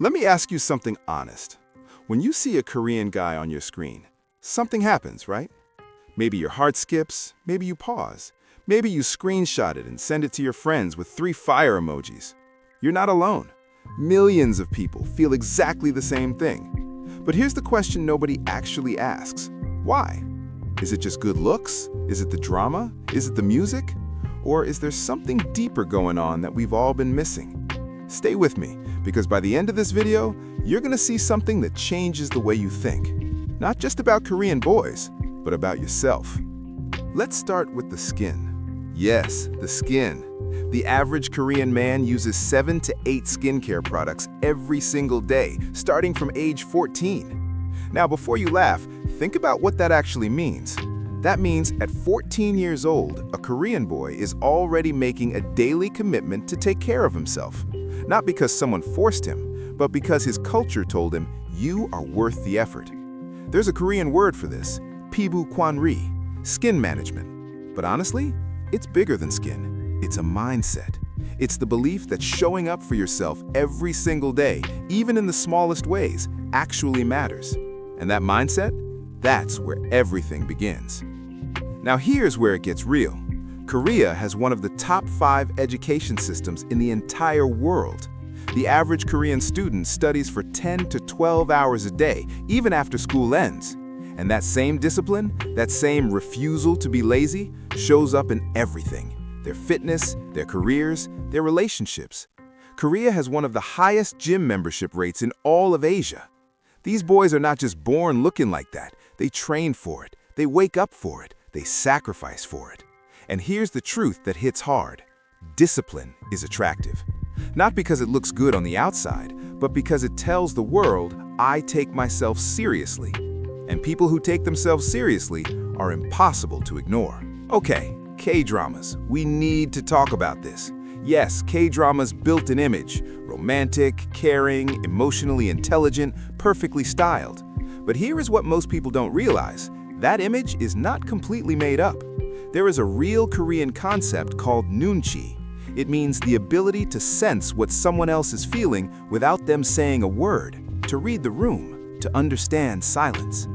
Let me ask you something honest. When you see a Korean guy on your screen, something happens, right? Maybe your heart skips, maybe you pause, maybe you screenshot it and send it to your friends with 3 fire emojis. You're not alone. Millions of people feel exactly the same thing. But here's the question nobody actually asks. Why? Is it just good looks? Is it the drama? Is it the music? Or is there something deeper going on that we've all been missing? Stay with me, because by the end of this video, you're gonna see something that changes the way you think. Not just about Korean boys, but about yourself. Let's start with the skin. Yes, the skin. The average Korean man uses 7 to 8 skincare products every single day, starting from age 14. Now, before you laugh, think about what that actually means. That means at 14 years old, a Korean boy is already making a daily commitment to take care of himself. Not because someone forced him, but because his culture told him, you are worth the effort. There's a Korean word for this, pibu kwanri, skin management. But honestly, it's bigger than skin. It's a mindset. It's the belief that showing up for yourself every single day, even in the smallest ways, actually matters. And that mindset, that's where everything begins. Now here's where it gets real. Korea has one of the top 5 education systems in the entire world. The average Korean student studies for 10 to 12 hours a day, even after school ends. And that same discipline, that same refusal to be lazy, shows up in everything. Their fitness, their careers, their relationships. Korea has one of the highest gym membership rates in all of Asia. These boys are not just born looking like that. They train for it. They wake up for it. They sacrifice for it. And here's the truth that hits hard. Discipline is attractive. Not because it looks good on the outside, but because it tells the world, I take myself seriously. And people who take themselves seriously are impossible to ignore. Okay, K-dramas. We need to talk about this. Yes, K-dramas built an image. Romantic, caring, emotionally intelligent, perfectly styled. But here is what most people don't realize. That image is not completely made up. There is a real Korean concept called nunchi. It means the ability to sense what someone else is feeling without them saying a word, to read the room, to understand silence.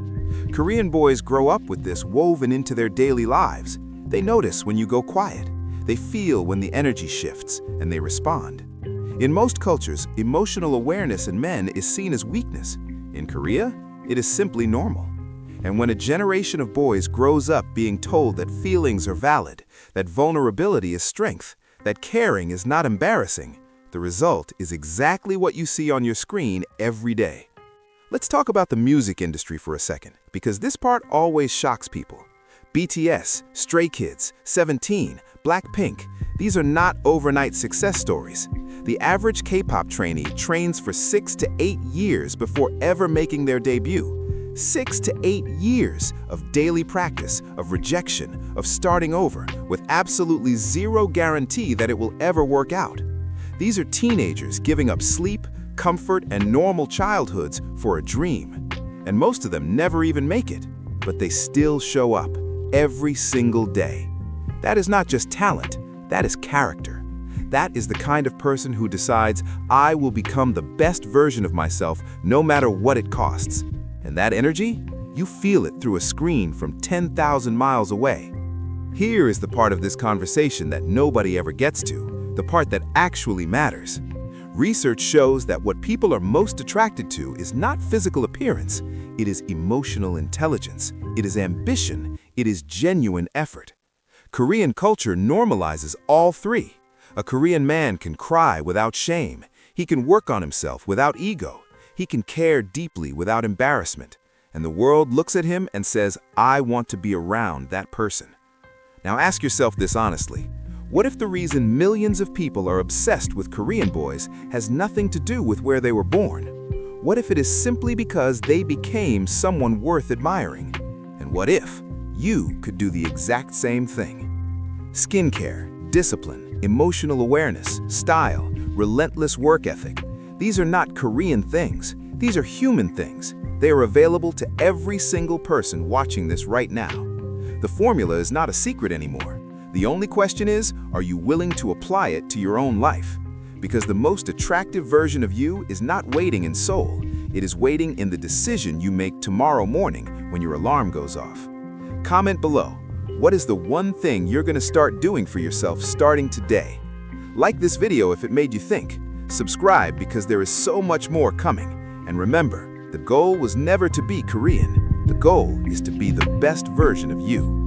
Korean boys grow up with this woven into their daily lives. They notice when you go quiet. They feel when the energy shifts, and they respond. In most cultures, emotional awareness in men is seen as weakness. In Korea, it is simply normal. And when a generation of boys grows up being told that feelings are valid, that vulnerability is strength, that caring is not embarrassing, the result is exactly what you see on your screen every day. Let's talk about the music industry for a second, because this part always shocks people. BTS, Stray Kids, 17, Blackpink, these are not overnight success stories. The average K-pop trainee trains for 6 to 8 years before ever making their debut. 6 to 8 years of daily practice, of rejection, of starting over, with absolutely zero guarantee that it will ever work out. These are teenagers giving up sleep, comfort, and normal childhoods for a dream. And most of them never even make it, but they still show up every single day. That is not just talent, that is character. That is the kind of person who decides, I will become the best version of myself no matter what it costs. And that energy, you feel it through a screen from 10,000 miles away. Here is the part of this conversation that nobody ever gets to, the part that actually matters. Research shows that what people are most attracted to is not physical appearance, it is emotional intelligence, it is ambition, it is genuine effort. Korean culture normalizes all three. A Korean man can cry without shame. He can work on himself without ego. He can care deeply without embarrassment. And the world looks at him and says, I want to be around that person. Now ask yourself this honestly. What if the reason millions of people are obsessed with Korean boys has nothing to do with where they were born? What if it is simply because they became someone worth admiring? And what if you could do the exact same thing? Skincare, discipline, emotional awareness, style, relentless work ethic. These are not Korean things. These are human things. They are available to every single person watching this right now. The formula is not a secret anymore. The only question is, are you willing to apply it to your own life? because the most attractive version of you is not waiting in Seoul. It is waiting in the decision you make tomorrow morning when your alarm goes off. Comment below, what is the one thing you're going to start doing for yourself starting today? Like this video if it made you think. Subscribe because there is so much more coming. And remember, the goal was never to be Korean. The goal is to be the best version of you.